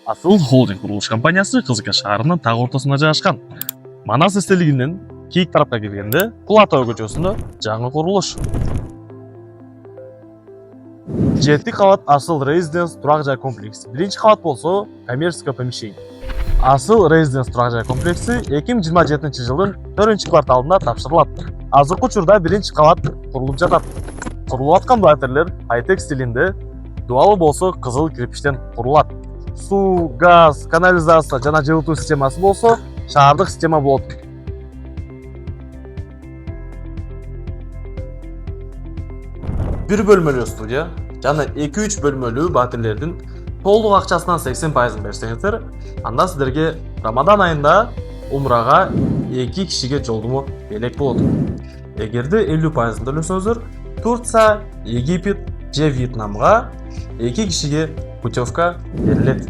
Асыл холдинг курулуш компаниясы Кызылка шаарынын так ортосунда жайгашкан. Манас эстелигинен Кийик тарапка келгенде Кул Ата көчөсүндө жаңы курулуш. 7 кабат Асыл Резиденс турак жай комплекси. Биринчи кабат болсо коммерческое помещение. Асыл Резиденс турак жай комплекси 2027 жылдын 4-кварталында тапшырылат. Азыркы учурда биринчи кабат курулуп жатат. Курулуп аткан батирлер хай-тек стилинде, дуалы болсо кызыл кирпичтен курулат. Суу, газ, канализация жана жылытуу системасы болсо шаардык система болот. Бир бөлмөлүү студия жана 2-3 бөлмөлүү батирлердин толук акчасынан 80% берсеңиздер, анда силерге Рамадан айында умрага 2 кишиге жолдомо белек болот. Эгерде 50% төлөсөңүздөр, Турция, Египет же Вьетнамга 2 кишиге путевка берилет.